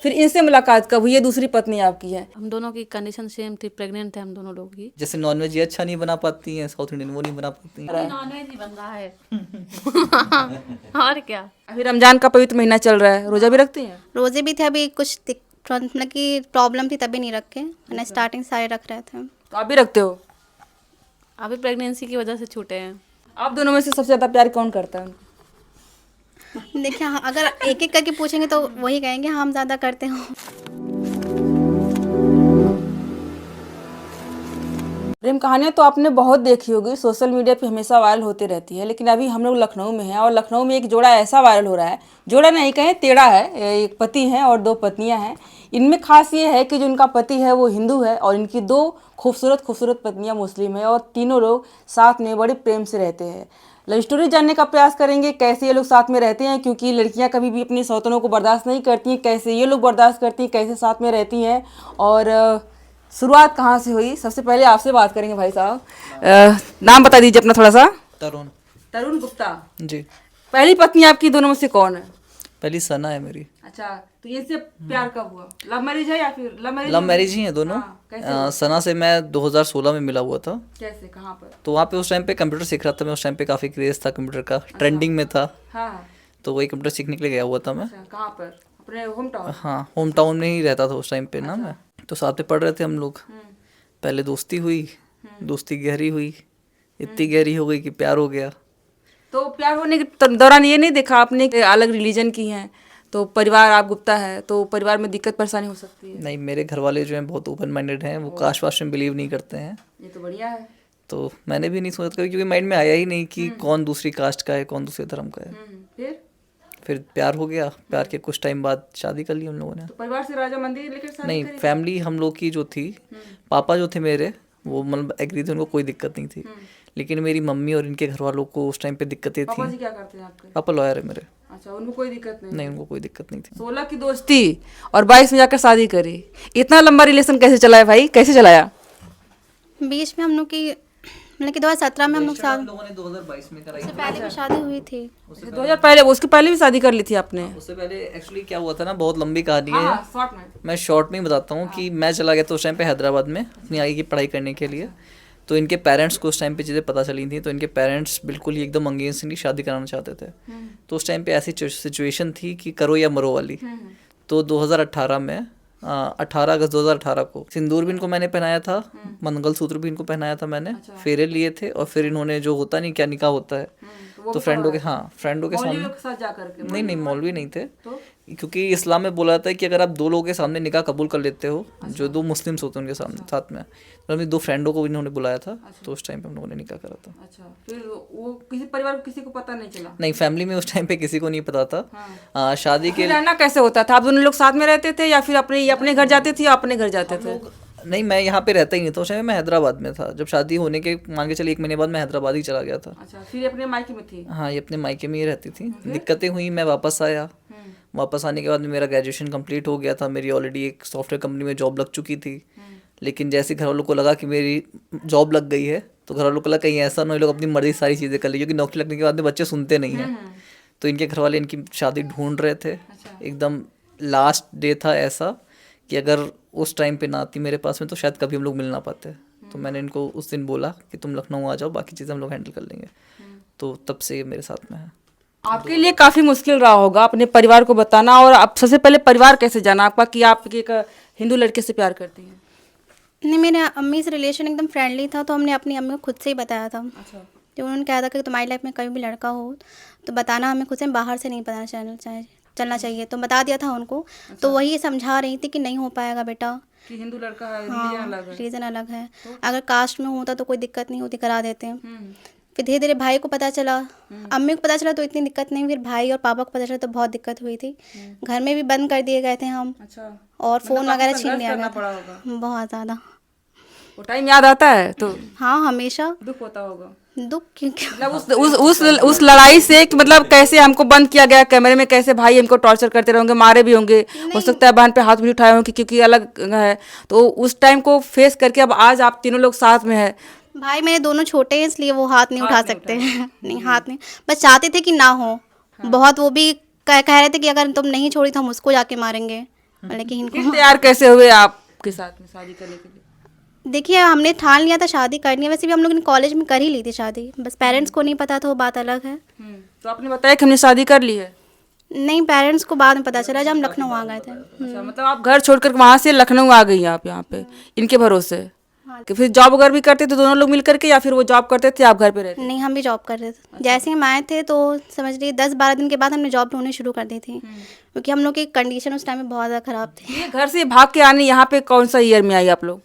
फिर इनसे मुलाकात कब हुई? ये दूसरी पत्नी आपकी है। हम दोनों की कंडीशन सेम थी, प्रेग्नेंट थे हम दोनों लोग ही। जैसे नॉनवेज ये अच्छा नहीं बना पाती हैं, साउथ इंडियन वो नहीं बना पाती हैं। नॉनवेज ही बन रहा है और क्या। अभी रमजान का पवित्र महीना चल रहा है, रोजा भी रखती हैं? रोजे भी थे, अभी कुछ मतलब कि प्रॉब्लम थी तभी नहीं रखे, मैंने स्टार्टिंग सारे रख रहे थे। तो आप भी रखते हो? अभी प्रेगनेंसी की वजह से छूटे हैं। आप दोनों में से सबसे ज्यादा प्यार कौन करता है? देखिए हाँ, अगर एक एक करके पूछेंगे तो वही कहेंगे हम ज़्यादा करते हो। प्रेम कहानियां तो आपने बहुत देखी होगी, सोशल मीडिया पे हमेशा वायरल होती रहती है। लेकिन अभी हम लोग लखनऊ में हैं और लखनऊ में एक जोड़ा ऐसा वायरल हो रहा है, जोड़ा नहीं कहें टेढ़ा है। एक पति है और दो पत्नियां हैं। इनमें खास ये है कि जो इनका पति है वो हिंदू है और इनकी दो खूबसूरत खूबसूरत पत्नियां मुस्लिम है और तीनों लोग साथ में बड़े प्रेम से रहते हैं। लव स्टोरी जानने का प्रयास करेंगे, कैसे ये लोग साथ में रहते हैं, क्योंकि लड़कियां कभी भी अपनी सौतनों को बर्दाश्त नहीं करती हैं, कैसे ये लोग बर्दाश्त करती हैं, कैसे साथ में रहती हैं और शुरुआत कहाँ से हुई। सबसे पहले आपसे बात करेंगे भाई साहब, नाम बता दीजिए अपना थोड़ा सा। तरुण। तरुण गुप्ता। जी। पहली पत्नी आपकी दोनों में से कौन है? पहली सना है मेरी। अच्छा, तो इनसे प्यार कब हुआ? लव मैरिज है या फिर लव मैरिज? लव मैरिज ही है दोनों। हाँ, कैसे सना से मैं 2016 में मिला हुआ था। कैसे, कहाँ पर? तो वहाँ पे उस टाइम पे कंप्यूटर सीख रहा था मैं। उस टाइम पे काफ़ी क्रेज था कंप्यूटर का, ट्रेंडिंग में था। हाँ। तो वही कंप्यूटर सीखने के लिए गया हुआ था मैं। अच्छा, कहाँ पर? अपने होम टाउन? हाँ, होम टाउन में ही रहता था उस टाइम पे ना मैं। तो साथ में पढ़ रहे थे हम लोग। पहले दोस्ती हुई, दोस्ती गहरी हुई, इतनी गहरी हो गई कि प्यार हो गया। तो प्यार होने के दौरान ये नहीं देखा आपने कि अलग रिलीजन की हैं, तो परिवार आप गुप्ता है तो परिवार में दिक्कत परेशानी हो सकती है? नहीं, मेरे घर वाले जो हैं बहुत ओपन माइंडेड हैं, वो कास्ट वास्ट में बिलीव नहीं करते हैं। ये तो बढ़िया है। तो मैंने भी नहीं सोचा कभी, क्योंकि माइंड में आया ही नहीं कि कौन दूसरी कास्ट का है, कौन दूसरे धर्म का है। फिर प्यार हो गया। प्यार के कुछ टाइम बाद शादी कर ली हम लोगों ने। तो परिवार से राजा मंदिर लेकर शादी नहीं, करी? फैमिली हम लोग की जो थी, पापा जो थे मेरे, वो मतलब एग्री थे, उनको कोई दिक्कत नहीं थी। लेकिन मेरी मम्मी और इनके घर वालों को उस टाइम पे दिक्कतें पापा थी। जी क्या करते हैं आपके? पापा लॉयर है मेरे। अच्छा, उनको कोई दिक्कत नहीं? नहीं, उनको कोई दिक्कत नहीं थी। 16 की दोस्ती और 22 में जाकर शादी करी। इतना लंबा रिलेशन कैसे चलाया भाई, कैसे चलाया? बीच में हम लोग की मतलब कि 2017 में हम लोग शादी, लोगों ने 2022 में कराई। उससे पहले भी शादी हुई थी। 2000 पहले, उसके पहले भी शादी कर ली थी आपने? उससे पहले एक्चुअली क्या हुआ था ना, बहुत लंबी कहानी है। हाँ, शॉर्ट में। मैं शॉर्ट में ही बताता हूँ कि मैं चला गया था उस टाइम पे हैदराबाद में अपनी आगे की पढ़ाई करने के लिए। तो इनके पेरेंट्स को उस टाइम पे चीज़ें पता चली थी। तो इनके पेरेंट्स बिल्कुल ही एकदम अगेंस्ट इनकी शादी कराना चाहते थे। तो उस टाइम पे ऐसी सिचुएशन थी कि करो या मरो वाली। तो 2018 में 18 अगस्त 2018 को सिंदूर भी इनको मैंने पहनाया था, मंगलसूत्र भी इनको पहनाया था मैंने। फेरे लिए थे और फिर इन्होंने जो होता नहीं क्या निकाह होता है, तो फ्रेंडों के, हाँ फ्रेंडों के सामने। साथ जा करके? नहीं, मौलवी नहीं थे। क्योंकि इस्लाम में बोला जाता है कि अगर आप दो लोगों के सामने निकाह कबूल कर लेते हो, जो दो मुस्लिम्स होते हैं उनके सामने साथ में, तो हमने दो फ्रेंडों को इन्होंने बुलाया था। तो उस टाइम पे हम लोगों ने निकाह करा था। अच्छा, फिर वो किसी परिवार को किसी को पता नहीं चला? नहीं, फैमिली में उस टाइम पे किसी को नहीं पता था। शादी के रहना कैसे होता था? आप दोनों लोग साथ में रहते थे या फिर अपने घर जाते थे या अपने घर जाते थे? नहीं, मैं यहाँ पे रहता ही नहीं था उस टाइम। मैं हैदराबाद में था जब शादी होने के मान के चलिए 1 महीने बाद मैं हैदराबाद ही चला गया था। अच्छा, फिर अपने मायके में थी? हाँ, ये अपने मायके में ही रहती थी। दिक्कतें हुई, मैं वापस आया। वापस आने के बाद मेरा ग्रेजुएशन कंप्लीट हो गया था। मेरी ऑलरेडी एक सॉफ्टवेयर कंपनी में जॉब लग चुकी थी। लेकिन जैसे घर वालों को लगा कि मेरी जॉब लग गई है, तो घर वालों को लगा कहीं ऐसा ना हो लोग अपनी मर्जी सारी चीज़ें कर ले, क्योंकि नौकरी लगने के बाद में बच्चे सुनते नहीं हैं। तो इनके घर वाले इनकी शादी ढूंढ रहे थे। एकदम लास्ट डे था ऐसा कि अगर उस टाइम पे ना आती मेरे पास में तो शायद कभी हम लोग मिल ना पाते। तो मैंने इनको उस दिन बोला कि तुम लखनऊ आ जाओ, बाकी चीज़ें हम लोग हैंडल कर लेंगे। तो तब से ये मेरे साथ में है। आपके लिए काफी मुश्किल रहा होगा अपने परिवार को बताना, और अब सबसे पहले परिवार कैसे जाना आपका कि आप एक हिंदू लड़के से प्यार करती हैं? नहीं, मेरे अम्मी से रिलेशन एकदम फ्रेंडली था, तो हमने अपनी अम्मी को खुद से ही बताया था। अच्छा। तो उन्होंने कहा था कि तुम्हारी लाइफ में कभी भी लड़का हो तो बताना हमें, खुद से बाहर से नहीं पता चलना चाहिए। तो बता दिया था उनको। तो वही समझा रही थी कि नहीं हो पाएगा बेटा, कि हिंदू लड़का है, हाँ रीज़न अलग है। अगर कास्ट में होता तो कोई दिक्कत नहीं होती, करा देते हैं। फिर धीरे धीरे भाई को पता चला, अम्मी को पता चला तो इतनी दिक्कत नहीं, फिर भाई और पापा को पता चला तो बहुत दिक्कत हुई थी। घर में भी बंद कर दिए गए थे हम। अच्छा। और फ़ोन वगैरह छीन लिया गया पड़ा था। होगा बहुत ज़्यादा। वो टाइम याद आता है तो हाँ, हमेशा दुख होता होगा। दुख क्योंकि मतलब उस लड़ाई से कि मतलब कैसे हमको बंद किया गया कैमरे में, कैसे भाई हमको टॉर्चर करते रहेंगे, मारे भी होंगे, हो सकता है बहन पे हाथ भी उठाए होंगे क्योंकि अलग है। तो उस टाइम को फेस करके अब आज आप तीनों लोग साथ में है। भाई मेरे दोनों छोटे हैं इसलिए वो हाथ नहीं उठा सकते हैं। नहीं, हाथ नहीं, बस चाहते थे कि ना हो। बहुत वो भी कह रहे थे कि अगर तुम नहीं छोड़ी तो हम उसको जाके मारेंगे। लेकिन फिर इनको तैयार कैसे हुए आपके साथ में शादी करने के लिए? देखिए हमने ठान लिया था शादी करनी है, वैसे भी हम लोग ने कॉलेज में कर ही ली थी शादी, बस पेरेंट्स को नहीं पता था, वो बात अलग है। तो आपने बताया कि हमने शादी कर ली है। नहीं, पेरेंट्स को बाद में पता चला जब हम लखनऊ आ गए थे। अच्छा, मतलब आप घर छोड़कर वहां से लखनऊ आ गई आप यहाँ पे इनके भरोसे? कि फिर जॉब वगैरह भी करते थे दोनों लोग मिल करके, या फिर वो जॉब करते थे आप घर पे रहते? नहीं, हम भी जॉब कर रहे थे। जैसे ही हम आए थे तो समझ लीजिए 10-12 दिन के बाद हमने जॉब ढूंढनी शुरू कर दी थी, क्योंकि हम लोग की कंडीशन उस टाइम में बहुत ज़्यादा ख़राब थी। ये घर से भाग के आने यहाँ पे कौन सा ईयर में आई आप लोग?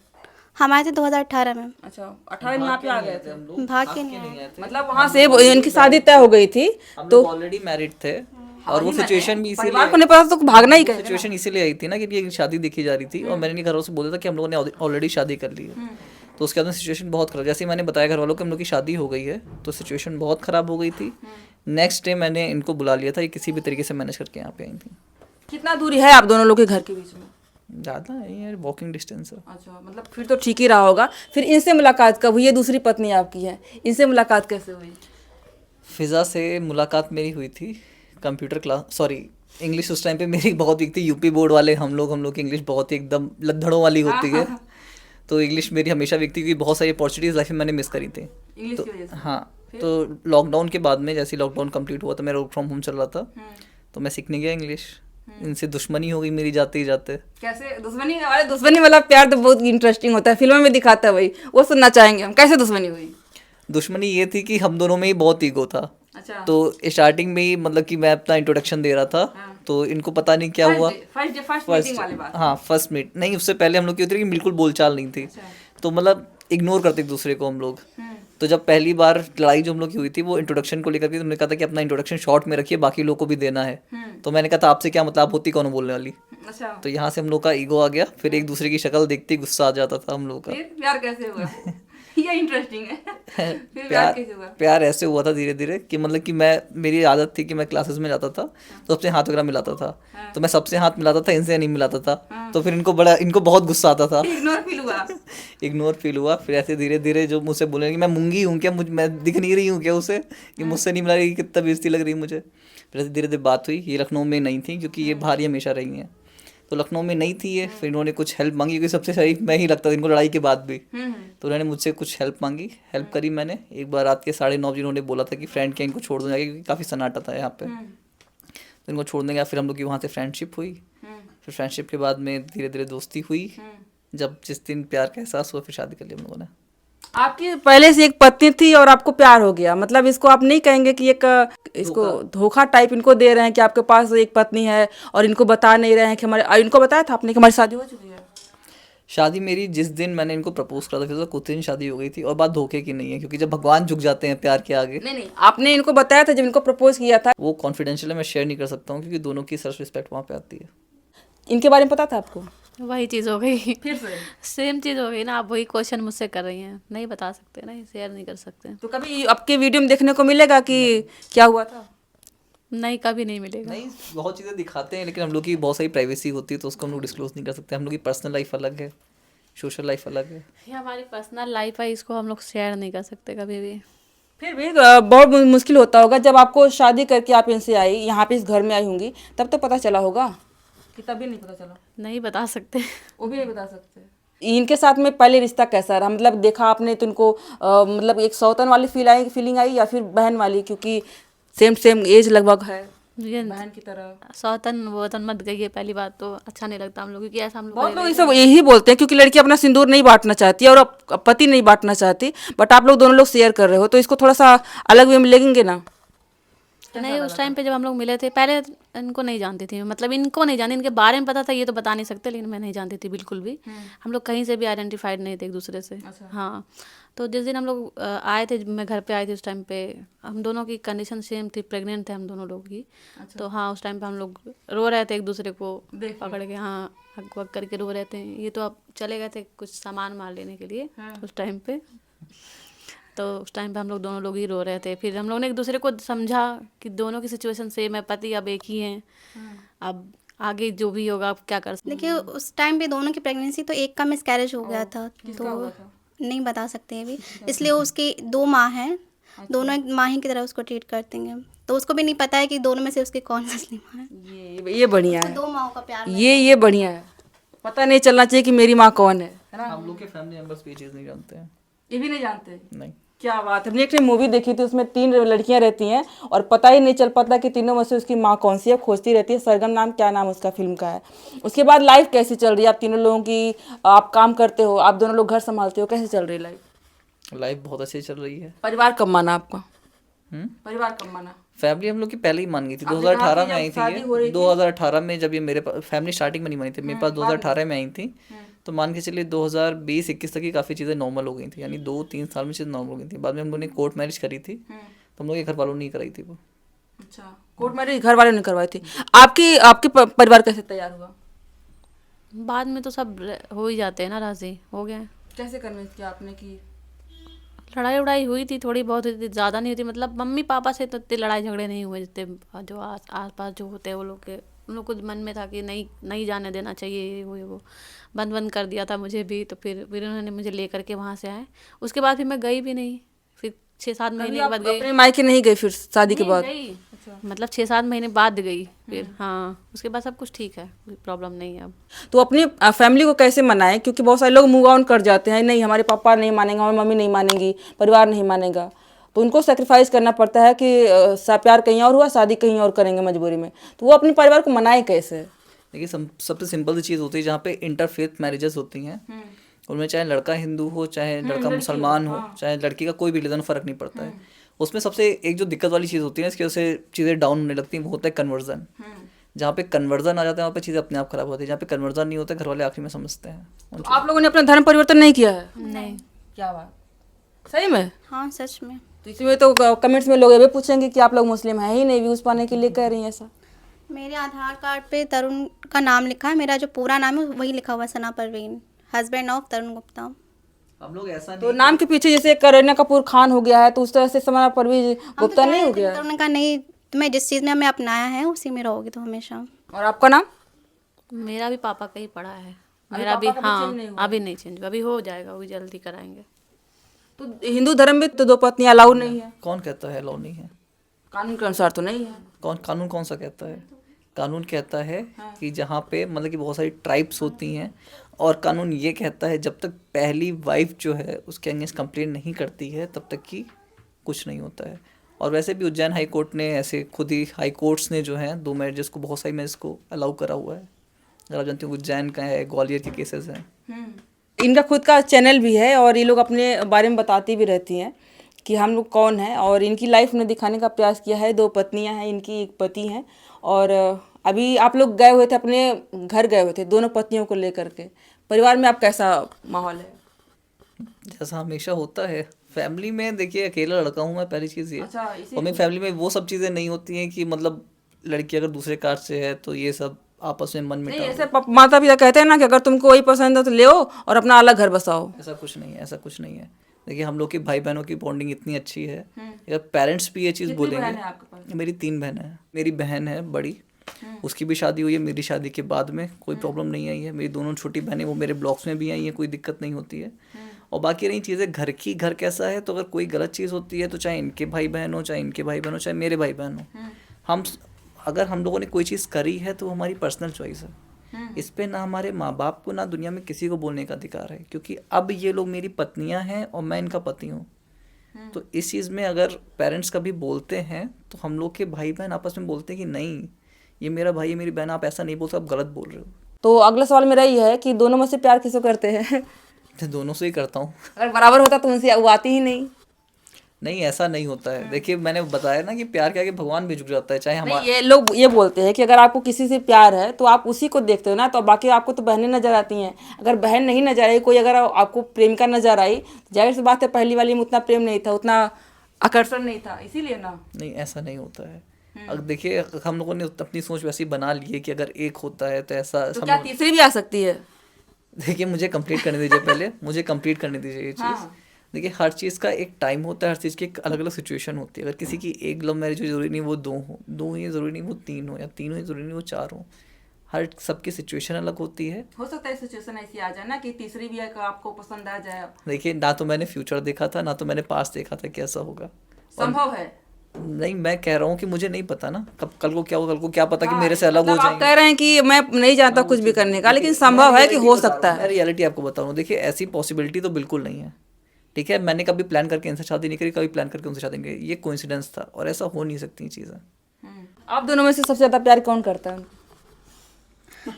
हम आए थे 2018 में। अच्छा, 18 में यहाँ पे आ गए थे? भाग के नहीं आए। मतलब वहां से इनकी शादी तय हो गई थी हम तो लोग ऑलरेडी मैरिड थे और वो सिचुएशन भी इसीलिए परिवार को नहीं पता तो भागना ही गए। सिचुएशन इसीलिए आई थी ना कि ये शादी देखी जा रही थी और मैंने घरों से बोला था कि हम लोगों ने ऑलरेडी शादी कर ली है। तो उसके बाद में सिचुएशन बहुत खराब, जैसे ही मैंने बताया घर वालों को हम लोग की शादी हो गई है तो सिचुएशन बहुत ख़राब हो गई थी। नेक्स्ट डे मैंने इनको बुला लिया था, ये किसी भी तरीके से मैनेज करके यहाँ पे आई थी। कितना दूरी है आप दोनों लोग के घर के बीच में? ज़्यादा नहीं है, वॉकिंग डिस्टेंस है। अच्छा, मतलब फिर तो ठीक ही रहा होगा। फिर इनसे मुलाकात कब हुई? ये दूसरी पत्नी आपकी है, इनसे मुलाकात कैसे हुई? फ़िज़ा से मुलाकात मेरी हुई थी कंप्यूटर क्लास, सॉरी इंग्लिश उस टाइम पे मेरी बहुत वीक थी। यूपी बोर्ड वाले हम लोग की इंग्लिश बहुत ही एकदम लद्दड़ों वाली होती है, तो इंग्लिश मेरी हमेशा वीक थी क्योंकि बहुत सारी अपॉर्चुनिटीज़ लाइफ में मैंने मिस करी थी। इंग्लिश की वजह से? हाँ, तो लॉकडाउन के बाद में जैसे लॉकडाउन कंप्लीट हुआ तो मेरा वर्क फ्रॉम होम चल रहा था, तो मैं सीखने गया इंग्लिश। इनसे दुश्मनी हो गई मेरी जाते ही जाते। कैसे दुश्मनी? हमारे दुश्मनी वाला प्यार तो बहुत इंटरेस्टिंग होता है, फिल्मों में दिखाता है वही, वो सुनना चाहेंगे हम। कैसे दुश्मनी हुई? दुश्मनी ये थी कि हम दोनों में ही बहुत ईगो था। अच्छा, तो स्टार्टिंग में ही मतलब कि मैं अपना इंट्रोडक्शन दे रहा था, तो इनको पता नहीं क्या हुआ। फर्स्ट मीटिंग वाली बात? हाँ, फर्स्ट मीट नहीं, उससे पहले हम लोग की होती थी कि बिल्कुल बोलचाल नहीं थी, तो मतलब इग्नोर करते एक दूसरे को हम लोग। तो जब पहली बार लड़ाई जो हम लोग की हुई थी वो इंट्रोडक्शन को लेकर के, तो उन्होंने कहा था कि अपना इंट्रोडक्शन शॉर्ट में रखिए, बाकी लोग को भी देना है। तो मैंने कहा था आपसे क्या मतलब, आप होती कौन हो बोलने वाली। अच्छा, तो यहाँ से हम लोग का ईगो आ गया, फिर एक दूसरे की शक्ल देखते ही गुस्सा आ जाता था हम लोग का। फिर प्यार कैसे हुआ? ये इंटरेस्टिंग है। फिर प्यार कैसे हुआ? प्यार ऐसे हुआ था धीरे धीरे कि मतलब कि मेरी आदत थी कि मैं क्लासेस में जाता था तो सबसे हाथ वगैरह मिलाता था, तो मैं सबसे हाथ मिलाता था, इनसे नहीं मिलाता था। तो फिर इनको बहुत गुस्सा आता था। इग्नोर फील हुआ? इग्नोर फील हुआ। फिर ऐसे धीरे धीरे जो मुझसे बोलने कि मैं मूंगी हूँ क्या, मैं दिख नहीं रही हूँ क्या उसे, कि मुझसे नहीं मिला रही, कितना बेइज्जती लग रही है मुझे। फिर ऐसे धीरे धीरे बात हुई। ये लखनऊ में नहीं थी क्योंकि ये बाहर ही हमेशा रही हैं, तो लखनऊ में नहीं थी ये। फिर इन्होंने कुछ हेल्प मांगी क्योंकि सबसे सही मैं ही लगता था इनको लड़ाई के बाद भी, तो उन्होंने मुझसे कुछ हेल्प मांगी, हेल्प करी मैंने। एक बार रात के 9:30 बजे इन्होंने बोला था कि फ्रेंड के इनको छोड़ दो जाके, क्योंकि काफ़ी सन्नाटा था यहाँ पे, तो इनको छोड़ने गया। फिर हम लोग की वहाँ से फ्रेंडशिप हुई। फिर फ्रेंडशिप के बाद में धीरे धीरे दोस्ती हुई। जब जिस दिन प्यार का एहसास हुआ फिर शादी कर ली हम लोगों ने। आपकी पहले से एक पत्नी थी और आपको प्यार हो गया, मतलब इसको आप नहीं कहेंगे कि एक इसको धोखा टाइप इनको दे रहे हैं कि आपके पास एक पत्नी है और इनको बता नहीं रहे हैं कि हमारे, इनको बताया था आपने कि हमारी शादी हो चुकी है? शादी मेरी जिस दिन मैंने इनको प्रपोज करा था फिर तो कुछ दिन शादी हो गई थी, और बात धोखे की नहीं है क्योंकि जब भगवान झुक जाते हैं प्यार के आगे। नहीं, आपने इनको बताया था जब इनको प्रपोज किया था? वो कॉन्फिडेंशियल है, मैं शेयर नहीं कर सकता हूँ क्योंकि दोनों की सेल्फ रिस्पेक्ट वहाँ पे आती है। इनके बारे में पता था आपको? वही चीज़ हो गई, फिर से सेम चीज़ हो गई ना। आप वही क्वेश्चन मुझसे कर रही हैं, नहीं बता सकते ना, शेयर नहीं कर सकते। तो कभी आपके वीडियो में देखने को मिलेगा कि क्या हुआ था? नहीं, कभी नहीं मिलेगा। नहीं, बहुत चीज़ें दिखाते हैं लेकिन हम लोग की बहुत सारी प्राइवेसी होती है तो उसको हम लोग डिस्क्लोज नहीं कर सकते। हम लोग की पर्सनल लाइफ अलग है, सोशल लाइफ अलग है। ये हमारी पर्सनल लाइफ है, इसको हम लोग शेयर नहीं कर सकते कभी भी। फिर भी बहुत मुश्किल होता होगा जब आपको शादी करके आप इनसे आई, यहाँ पे इस घर में आई होंगी, तब तो पता चला होगा कि तभी नहीं पता चला? नहीं बता सकते। वो भी नहीं बता सकते। इनके साथ में पहले रिश्ता कैसा रहा, मतलब देखा आपने तो इनको मतलब एक सौतन वाली फीलिंग आई या फिर बहन वाली, क्योंकि सेम एज लगभग है ये बहन की तरह? सौतन वोतन मत गई है, पहली बात तो अच्छा नहीं लगता हम लोग, क्योंकि ऐसा हम लोग बहुत लोग ये सब यही बोलते हैं क्योंकि लड़की अपना सिंदूर नहीं बांटना चाहती है और पति नहीं बांटना चाहती, बट आप लोग दोनों लोग शेयर कर रहे हो तो इसको थोड़ा सा अलग वे में लगेंगे ना? नहीं, उस टाइम पे जब हम लोग मिले थे, पहले इनको नहीं जानती थी, मतलब इनको नहीं जानती, इनके बारे में पता था ये तो बता नहीं सकते, लेकिन मैं नहीं जानती थी बिल्कुल भी। हम लोग कहीं से भी आइडेंटिफाइड नहीं थे एक दूसरे से। हाँ, तो जिस दिन हम लोग आए थे, मैं घर पे आई थी, उस टाइम पे हम दोनों की कंडीशन सेम थी, प्रेग्नेंट थे हम दोनों लोग की। तो हाँ, उस टाइम पे हम लोग रो रहे थे एक दूसरे को पकड़ के, हाँ हक वक करके रो रहे थे। ये तो अब चले गए थे कुछ सामान मार लेने के लिए उस टाइम पे, तो उस टाइम पे हम लोग दोनों लोग ही रो रहे थे। फिर हम लोग ने एक दूसरे को समझा कि दोनों की सिचुएशन सेम है, पति अब एक ही हैं, अब आगे जो भी होगा आप क्या कर सकते। देखिए उस टाइम पे दोनों की प्रेगनेंसी तो एक का मिसकैरेज हो गया था, तो नहीं बता सकते अभी, इसलिए उसकी 2 माँ हैं, दोनों एक माँ ही की तरह उसको ट्रीट करते हैं। तो उसको भी नहीं पता है कि दोनों में से उसकी कौन असली माँ है। ये बढ़िया उसको है, दो माँओं का प्यार ये बढ़िया है। पता नहीं चलना चाहिए कि मेरी माँ कौन है ना। हम लोग के फैमिली मेंबर्स भी ये चीज़ नहीं जानते हैं। ये भी नहीं जानते। नहीं। क्या बात है। हमने एक मूवी देखी थी, उसमें 3 लड़कियां रहती हैं और पता ही नहीं चल पाता कि तीनों में से उसकी माँ कौन सी है। खोजती रहती है, सरगम नाम, क्या नाम उसका फिल्म का है। उसके बाद लाइफ कैसी चल रही है आप तीनों लोगों की? आप काम करते हो, आप दोनों लोग घर संभालते हो, कैसे चल रही है लाइफ? लाइफ बहुत अच्छी चल रही है। परिवार कब माना आपका? परिवार कब माना? फैमिली हम लोग की पहले ही मान गई थी। आपने कहा 2018 कि में जब आई थी शादी हो ये। रही थी। 2018 में जब ये मेरे पास फैमिली स्टार्टिंग में नहीं मानी थी, मेरे पास 2018 में आई थी। तो मान के चलिए 2020-21 तक की काफ़ी चीज़ें नॉर्मल हो गई थी, यानी 2-3 साल में चीज़ें नॉर्मल हो गई थी। बाद में हम लोगों ने कोर्ट मैरिज करी थी, तो हम लोग के घर वालों ने नहीं कराई थी वो। अच्छा, कोर्ट मैरिज घर वालों ने करवाई थी। आपकी आपके परिवार कैसे तैयार हुआ? बाद में तो सब हो ही जाते हैं ना, राजी हो गए। कैसे कन्विंस किया आपने कि? लड़ाई उड़ाई हुई थी, थोड़ी बहुत हुई थी, ज़्यादा नहीं हुई थी। मतलब मम्मी पापा से तो इतने लड़ाई झगड़े नहीं हुए जितने जो आस पास जो होते हैं वो लोग के। उन लोग को मन में था कि नहीं जाने देना चाहिए, ये वो बंद कर दिया था मुझे भी। तो फिर उन्होंने मुझे लेकर के वहाँ से आए। उसके बाद फिर मैं गई भी नहीं। फिर 6-7 महीने के बाद गई। अपने मायके नहीं गई फिर शादी के नहीं बाद? गई, मतलब 6-7 महीने बाद गई फिर। हाँ, उसके बाद सब कुछ ठीक है, कोई प्रॉब्लम नहीं है अब। तो अपनी फैमिली को कैसे मनाएं? क्योंकि बहुत सारे लोग मूव ऑन कर जाते हैं, नहीं हमारे पापा नहीं मानेंगे, हमारी मम्मी नहीं मानेंगी, परिवार नहीं मानेगा, तो उनको सेक्रीफाइस करना पड़ता है कि प्यार कहीं और हुआ, शादी कहीं और करेंगे मजबूरी में। तो वो अपने परिवार को मनाए कैसे? देखिए सबसे सिंपल सी चीज़ होती है जहाँ पे इंटरफेथ मैरिजेस होती हैं, उनमें चाहे लड़का हिंदू हो, चाहे लड़का मुसलमान हो, चाहे लड़की का कोई भी रिलीजन, फ़र्क नहीं पड़ता है। उसमें सबसे एक जो दिक्कत वाली चीज़ होती है, इसकी वजह से चीज़ें डाउन होने लगती हैं, वो होता है कन्वर्जन। जहाँ पे कन्वर्जन आ जाता है वहाँ पे चीज़ें अपने आप खराब होती है। जहाँ पे कन्वर्जन नहीं होता, घर वाले आखिर में समझते हैं। तो आप लोगों ने अपना धर्म परिवर्तन नहीं किया है? नहीं। क्या बात, सही में? हाँ, सच में। तो इसमें तो कमेंट्स में लोग ये भी पूछेंगे कि आप लोग मुस्लिम हैं ही नहीं, व्यूज पाने के लिए कह रही हैं ऐसा। मेरे आधार कार्ड पे तरुण का नाम लिखा है, मेरा जो पूरा नाम है वही लिखा हुआ है, सना परवीन, हस्बैंड ऑफ तरुण गुप्ता। हम लोग ऐसा तो नाम के पीछे जैसे करीना कपूर खान हो गया है, तो उस तरह से सना परवीन गुप्ता नहीं हो गया? तो उन्होंने कहा नहीं, तुम्हें जिस चीज़ में हमें अपनाया है उसी में रहोगी तो हमेशा। और आपका नाम? मेरा भी पापा का ही पड़ा है, मेरा भी। हाँ, अभी नहीं चेंज हुआ, अभी हो जाएगा, वो जल्दी कराएंगे। तो हिंदू धर्म में तो 2 पत्नियां अलाउ नहीं है। कौन कहता है अलाउ नहीं है? कानून के अनुसार तो नहीं है। कानून कौन सा कहता है? कानून कहता है कि जहाँ पे मतलब कि बहुत सारी ट्राइब्स होती हैं, और कानून ये कहता है जब तक पहली वाइफ जो है उसके अगेंस्ट कंप्लेंट नहीं करती है तब तक कि कुछ नहीं होता है। और वैसे भी उज्जैन हाई कोर्ट ने ऐसे खुद ही हाई कोर्ट्स ने जो है 2 मैरिजेस को, बहुत सारी मैरिज को अलाउ करा हुआ है। अगर आप जानते हो उज्जैन का है, ग्वालियर के केसेस हैं। इनका खुद का चैनल भी है और ये लोग अपने बारे में बताती भी रहती हैं कि हम लोग कौन हैं, और इनकी लाइफ में दिखाने का प्रयास किया है। 2 पत्नियां हैं इनकी, एक पति हैं। और अभी आप लोग गए हुए थे, अपने घर गए हुए थे दोनों पत्नियों को लेकर के। परिवार में आप कैसा माहौल है? जैसा हमेशा होता है फैमिली में। देखिए अकेला लड़का हूँ मैं, पहली चीज़ ये। अच्छा, और मेरी फैमिली में वो सब चीज़ें नहीं होती हैं कि मतलब लड़की अगर दूसरे कास्ट से है तो ये सब आपस में मन नहीं, मिटा। ऐसे माता पिता कहते हैं ना कि अगर तुमको वही पसंद है तो ले आओ और अपना अलग घर बसाओ। ऐसा कुछ नहीं है, ऐसा कुछ नहीं है। देखिए हम लोग की भाई बहनों की बॉन्डिंग इतनी अच्छी है, अगर पेरेंट्स भी ये चीज़ बोलेंगे। मेरी 3 बहनें हैं। मेरी बहन है बड़ी, उसकी भी शादी हुई है मेरी शादी के बाद में, कोई प्रॉब्लम नहीं आई है। मेरी दोनों छोटी बहनें वो मेरे ब्लॉक्स में भी आई हैं, कोई दिक्कत नहीं होती है। और बाकी रही चीज़ें घर की, घर कैसा है, तो अगर कोई गलत चीज़ होती है तो चाहे इनके भाई बहन हो, चाहे इनके भाई बहन हो, चाहे मेरे भाई बहन हो, अगर हम लोगों ने कोई चीज़ करी है तो हमारी पर्सनल चॉइस है। इस पे ना हमारे माँ बाप को, ना दुनिया में किसी को बोलने का अधिकार है, क्योंकि अब ये लोग मेरी पत्नियां हैं और मैं इनका पति हूँ। तो इस चीज़ में अगर पेरेंट्स कभी बोलते हैं तो हम लोग के भाई बहन आपस में बोलते हैं कि नहीं ये मेरा भाई है, मेरी बहन, आप ऐसा नहीं बोल सकते, आप गलत बोल रहे हो। तो अगला सवाल मेरा ये है कि दोनों में से प्यार किसको करते हैं? दोनों से ही करता हूँ। अगर बराबर होता तो उनसे वो आती ही नहीं। नहीं, ऐसा नहीं होता है। देखिए मैंने बताया ना कि प्यार के आगे भगवान भी झुक जाता है, चाहे हमारा। ये लोग ये बोलते हैं कि अगर आपको किसी से प्यार है तो आप उसी को देखते हो ना, तो बाकी आपको तो बहनें नजर आती हैं। अगर बहन नहीं नजर आई, कोई अगर आपको प्रेमिका नजर आई, जाहिर सी बात है पहली वाली में उतना प्रेम नहीं था, उतना आकर्षण नहीं था, इसीलिए ना। नहीं, ऐसा नहीं होता है। अब देखिए हम लोगों ने अपनी सोच वैसी बना ली है कि अगर एक होता है तो ऐसा। तो क्या तीसरी भी आ सकती है? देखिए मुझे कंप्लीट करने दीजिए पहले, मुझे कंप्लीट करने दीजिए ये चीज़। देखिए हर चीज़ का एक टाइम होता है, हर चीज़ की एक अलग अलग सिचुएशन होती है। अगर किसी की एक लव मैरिज हो, ज़रूरी नहीं वो 2 हो, 2 ही ज़रूरी नहीं वो 3 हो, या 3 हो ज़रूरी नहीं वो 4 हो। हर सबकी सिचुएशन अलग होती है। हो सकता है सिचुएशन ऐसी आ जाए ना कि तीसरी भी आपको पसंद आ जाए। देखिए ना तो मैंने फ्यूचर देखा था, ना तो मैंने पास्ट देखा था कैसा होगा। संभव है नहीं, मैं कह रहा हूँ कि मुझे नहीं पता ना कब कल को क्या होगा, कल को क्या पता कि मेरे से अलग हो मतलब आप जाएंगे। कह रहे हैं कि मैं नहीं जानता कुछ भी करने का, लेकिन संभव है कि हो सकता मैं है। रियलिटी आपको बता रहा हूँ, देखिए ऐसी पॉसिबिलिटी तो बिल्कुल नहीं है, ठीक है। मैंने कभी प्लान करके इनसे शादी नहीं करी, कभी प्लान करके उनसे शादी नहीं करी, ये कोइंसिडेंस था और ऐसा हो नहीं सकती चीज़ें। आप दोनों में से सबसे ज्यादा प्यार कौन करता है?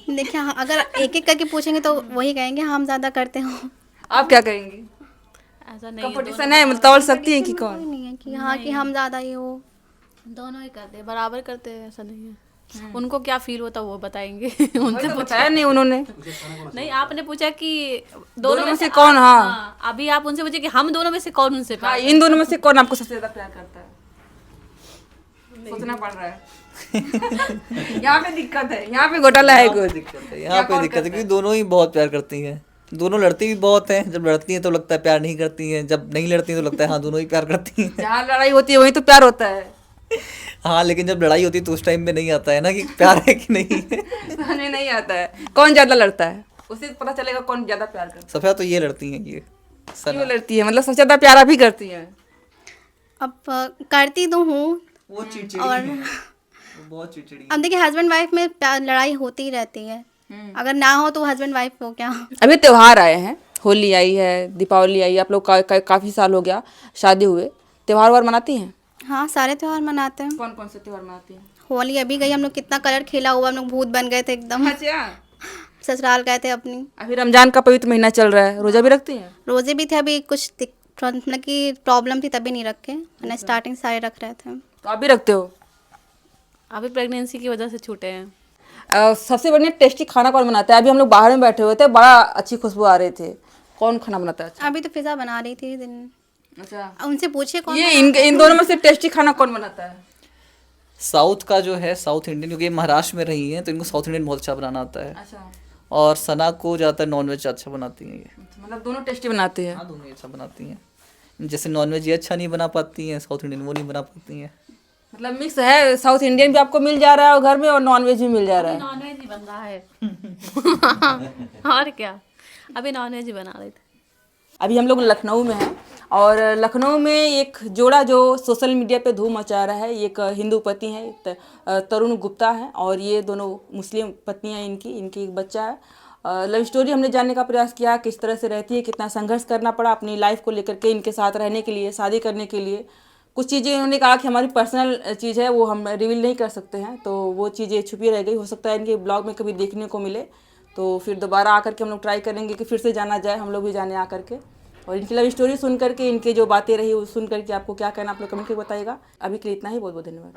देखिए हाँ, अगर एक एक करके पूछेंगे तो वही कहेंगे हम ज़्यादा करते हो। आप क्या कहेंगी? ऐसा नहीं है, कंपटीशन है, मतलब तौल सकती हैं कि कोई कौन? नहीं है कि हाँ कि हम ज़्यादा ही हो। दोनों ही करते हैं, बराबर करते हैं, ऐसा नहीं है। उनको क्या फील होता है वो बताएंगे। उनसे तो बताया नहीं उन्होंने। नहीं, आपने पूछा कि दोनों में से कौन? हाँ, अभी आप उनसे पूछे कि हम दोनों में से कौन उनसे हाँ, प्यार इन दोनों में से कौन आपको सबसे ज्यादा प्यार करता है? सोचना पड़ रहा है। यहाँ पे दिक्कत है, यहाँ पे घोटाला है कुछ। दिक्कत है यहाँ पे, दिक्कत है क्योंकि दोनों ही बहुत प्यार करती हैं, दोनों लड़ती भी बहुत हैं। जब लड़ती हैं तो लगता है प्यार नहीं करती हैं, जब नहीं लड़ती हैं तो लगता है हाँ दोनों ही प्यार करती हैं। जहाँ लड़ाई होती है वहीं तो प्यार होता है। हाँ, लेकिन जब लड़ाई होती है तो उस टाइम में नहीं आता है ना कि प्यार है कि नहीं है। समझ नहीं आता है कौन ज्यादा लड़ता है, उससे पता चलेगा कौन ज्यादा प्यार करता सबसे ज्यादा तो ये लड़ती हैं, ये है। सना। क्यों लड़ती है? मतलब सबसे ज्यादा प्यार आप ही करती है। अब करती तो हूँ। वो चिड़चिड़ी और है, वो बहुत चिड़चिड़ी। अब देखिए हस्बैंड वाइफ में लड़ाई होती ही रहती है, अगर ना हो तो हस्बैंड वाइफ हो क्या। अभी त्योहार आए हैं, होली आई है, दीपावली आई है, आप लोग काफी साल हो गया शादी हुए, त्योहार वार मनाती हैं? हाँ सारे त्योहार मनाते हैं। कौन कौन से त्योहार मनाती हैं? होली अभी गई, हम लोग कितना कलर खेला हुआ, हम लोग भूत बन गए थे एकदम। अच्छा, ससुराल गए थे अपनी। अभी रमजान का पवित्र महीना चल रहा है, रोजा भी रखती हैं? रोजे भी थे, अभी कुछ मतलब कि प्रॉब्लम थी तभी नहीं रखे, वरना स्टार्टिंग सारे रख रहे थे। तो आप भी रखते हो? अभी प्रेगनेंसी की वजह से छूटे हैं। सबसे बढ़िया टेस्टी खाना कौन बनाता है? अभी हम लोग बाहर में बैठे हुए थे, बड़ा अच्छी खुशबू आ रही थी। कौन खाना बनाता है? अभी तो पिज़्ज़ा बना रही थी दिन। अच्छा, उनसे पूछिए कौन ये इन दोनों में से टेस्टी खाना कौन बनाता है? साउथ का जो है, साउथ इंडियन, क्योंकि ये महाराष्ट्र में रही हैं तो इनको साउथ इंडियन बहुत अच्छा बनाना आता है। अच्छा, और सना को ज़्यादातर नॉनवेज अच्छा बनाती हैं ये। मतलब दोनों टेस्टी बनाते हैं। हाँ, दोनों ही अच्छा बनाती हैं। जैसे नॉनवेज ये अच्छा नहीं बना पाती हैं, साउथ इंडियन वो नहीं बना पाती हैं। मतलब मिक्स है, साउथ इंडियन भी आपको मिल जा रहा है और घर में, और नॉनवेज भी मिल जा रहा है। नॉनवेज ही बन रहा है। और क्या, अभी नॉनवेज ही बना रहे थे। अभी हम लोग लखनऊ में हैं, और लखनऊ में एक जोड़ा जो सोशल मीडिया पे धूम मचा रहा है, एक हिंदू पति है, तरुण गुप्ता है, और ये दोनों मुस्लिम पत्नियां, इनकी एक बच्चा है। लव स्टोरी हमने जानने का प्रयास किया, किस तरह से रहती है, कितना संघर्ष करना पड़ा अपनी लाइफ को लेकर के, इनके साथ रहने के लिए, शादी करने के लिए। कुछ चीज़ें उन्होंने कहा कि हमारी पर्सनल चीज़ है, वो हम रिवील नहीं कर सकते हैं, तो वो चीज़ें छुपी रह गई। हो सकता है इनके ब्लॉग में कभी देखने को मिले, तो फिर दोबारा आकर के हम लोग ट्राई करेंगे कि फिर से जाना जाए, हम लोग भी जाने आकर के, और इनकी लव स्टोरी सुन करके, इनके जो बातें रही वो सुन करके आपको क्या कहना, आप लोग कमेंट करके बताइएगा। अभी के लिए इतना ही, बहुत बहुत धन्यवाद।